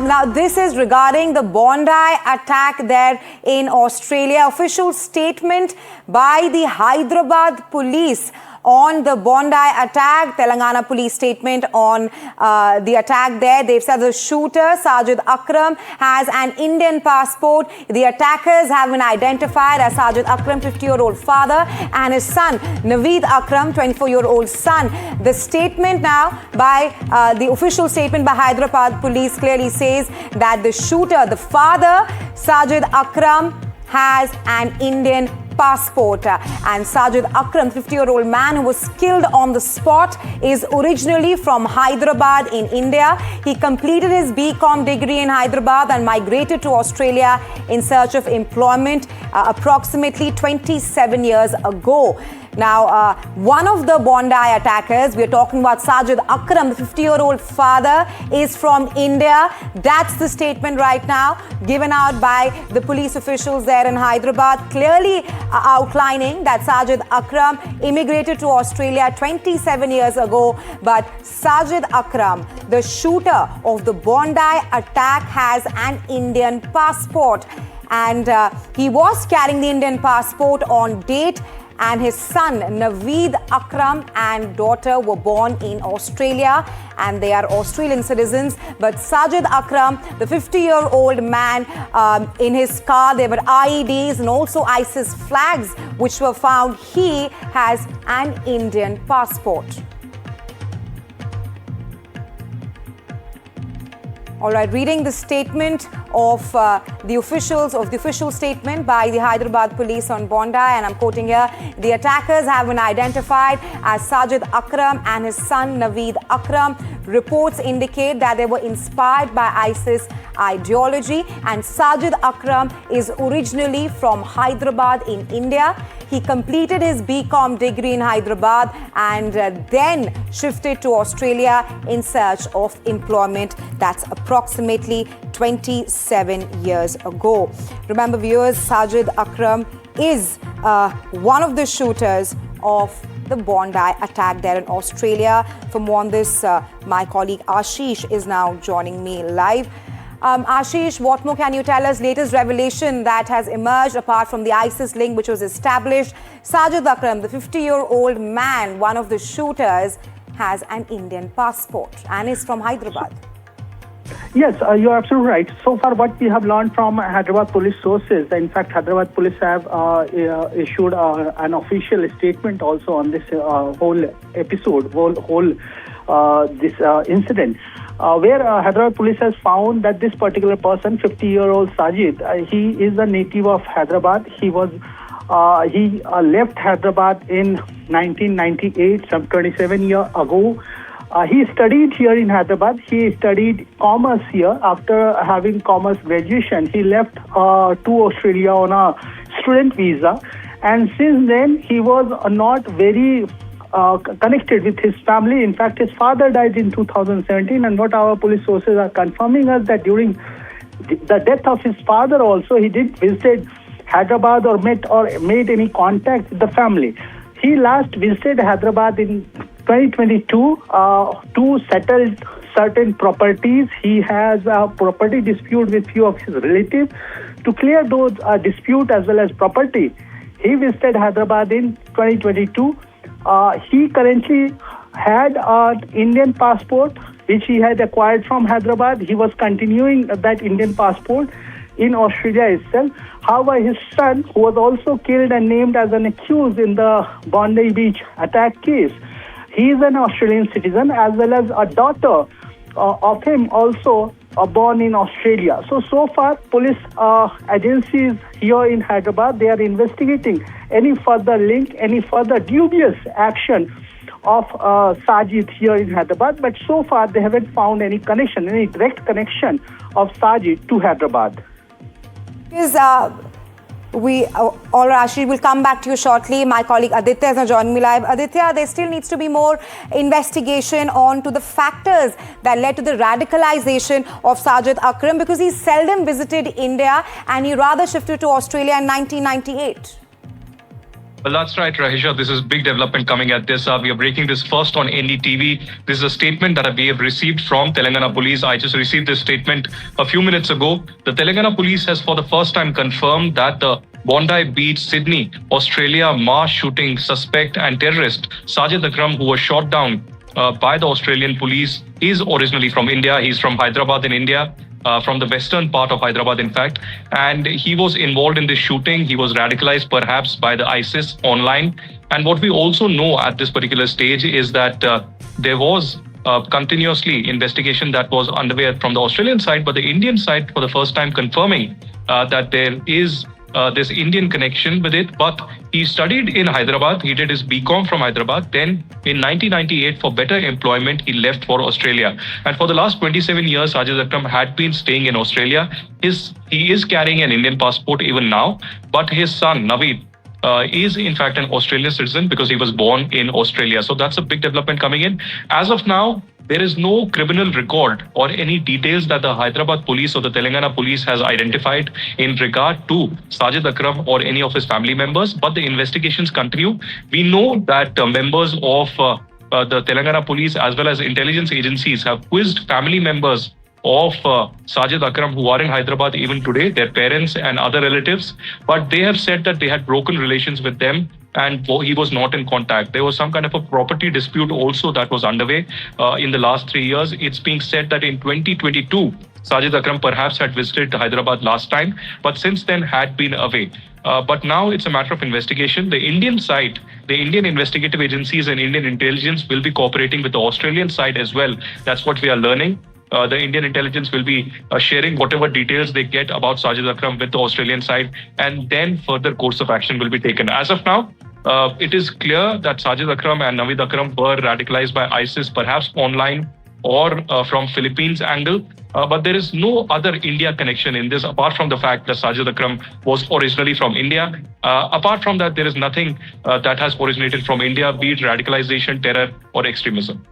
Now, this is regarding the Bondi attack there in Australia. Official statement by the Hyderabad police on the Bondi attack. Telangana police statement on the attack there. They've said the shooter, Sajid Akram, has an Indian passport. The attackers have been identified as Sajid Akram, 50-year-old father, and his son, Naveed Akram, 24-year-old son. The statement now by the official statement by Hyderabad police clearly says that the shooter, the father, Sajid Akram, has an Indian passport. And Sajid Akram, 50-year-old man who was killed on the spot, is originally from Hyderabad in India. He completed his BCom degree in Hyderabad and migrated to Australia in search of employment approximately 27 years ago. Now, one of the Bondi attackers, we are talking about Sajid Akram, the 50-year-old father, is from India. That's the statement right now given out by the police officials there in Hyderabad, clearly outlining that Sajid Akram immigrated to Australia 27 years ago. But Sajid Akram, the shooter of the Bondi attack, has an Indian passport. And he was carrying the Indian passport on date. And his son, Naveed Akram, and daughter were born in Australia, and they are Australian citizens. But Sajid Akram, the 50-year-old man, in his car, there were IEDs and also ISIS flags which were found. He has an Indian passport. All right, reading the statement of the official statement by the Hyderabad police on Bondi, and I'm quoting here: the attackers have been identified as Sajid Akram and his son Naveed Akram. Reports indicate that they were inspired by ISIS ideology, and Sajid Akram is originally from Hyderabad in India. He completed his BCom degree in Hyderabad and then shifted to Australia in search of employment. That's approximately 27 years ago. Remember, viewers, Sajid Akram is one of the shooters of the Bondi attack there in Australia. For more on this, my colleague Ashish is now joining me live. Ashish, what more can you tell us? Latest revelation that has emerged apart from the ISIS link which was established. Sajid Akram, the 50-year-old man, one of the shooters, has an Indian passport and is from Hyderabad. Yes, you're absolutely right. So far, what we have learned from Hyderabad police sources, in fact, Hyderabad police have issued an official statement also on this whole episode, this incident, where Hyderabad police has found that this particular person, 50-year-old Sajid, he is a native of Hyderabad. He left Hyderabad in 1998, some 27 years ago. He studied here in Hyderabad. He studied commerce here. After having commerce graduation, he left to Australia on a student visa. And since then, he was not very connected with his family. In fact, his father died in 2017. And what our police sources are confirming us that during the death of his father also, he did visit Hyderabad or made any contact with the family. He last visited Hyderabad in 2022 to settle certain properties. He has a property dispute with few of his relatives. To clear those dispute as well as property, he visited Hyderabad in 2022. He currently had an Indian passport which he had acquired from Hyderabad. He was continuing that Indian passport in Australia itself. However, his son, who was also killed and named as an accused in the Bondi Beach attack case, he is an Australian citizen, as well as a daughter of him also born in Australia. So far, police agencies here in Hyderabad, they are investigating any further link, any further dubious action of Sajid here in Hyderabad. But so far, they haven't found any connection, any direct connection of Sajid to Hyderabad. All right, Ashish, we'll come back to you shortly. My colleague Aditya is now joining me live. Aditya, there still needs to be more investigation on to the factors that led to the radicalization of Sajid Akram, because he seldom visited India and he rather shifted to Australia in 1998. Well, that's right, Rahisha. This is big development coming at this. We are breaking this first on NDTV. This is a statement that we have received from Telangana Police. I just received this statement a few minutes ago. The Telangana Police has for the first time confirmed that the Bondi Beach, Sydney, Australia mass shooting suspect and terrorist Sajid Akram, who was shot down by the Australian police, is originally from India. He's from Hyderabad in India. From the western part of Hyderabad, in fact. And he was involved in this shooting. He was radicalized perhaps by the ISIS online. And what we also know at this particular stage is that there was continuously investigation that was underway from the Australian side, but the Indian side for the first time confirming that there is this Indian connection with it. But he studied in Hyderabad. He did his BCom from Hyderabad. Then in 1998, for better employment, he left for Australia. And for the last 27 years, Sajid Akram had been staying in Australia. He is carrying an Indian passport even now, but his son, Naveed, is in fact an Australian citizen because he was born in Australia. So that's a big development coming in. As of now, there is no criminal record or any details that the Hyderabad police or the Telangana police has identified in regard to Sajid Akram or any of his family members, but the investigations continue. We know that members of the Telangana police as well as intelligence agencies have quizzed family members of Sajid Akram who are in Hyderabad even today, their parents and other relatives, but they have said that they had broken relations with them and he was not in contact. There was some kind of a property dispute also that was underway in the last 3 years. It's being said that in 2022, Sajid Akram perhaps had visited Hyderabad last time, but since then had been away. But now it's a matter of investigation. The Indian side, the Indian investigative agencies and Indian intelligence will be cooperating with the Australian side as well. That's what we are learning. The Indian intelligence will be sharing whatever details they get about Sajid Akram with the Australian side, and then further course of action will be taken. As of now, it is clear that Sajid Akram and Naveed Akram were radicalized by ISIS, perhaps online or from Philippines angle. But there is no other India connection in this, apart from the fact that Sajid Akram was originally from India. Apart from that, there is nothing that has originated from India, be it radicalization, terror, or extremism.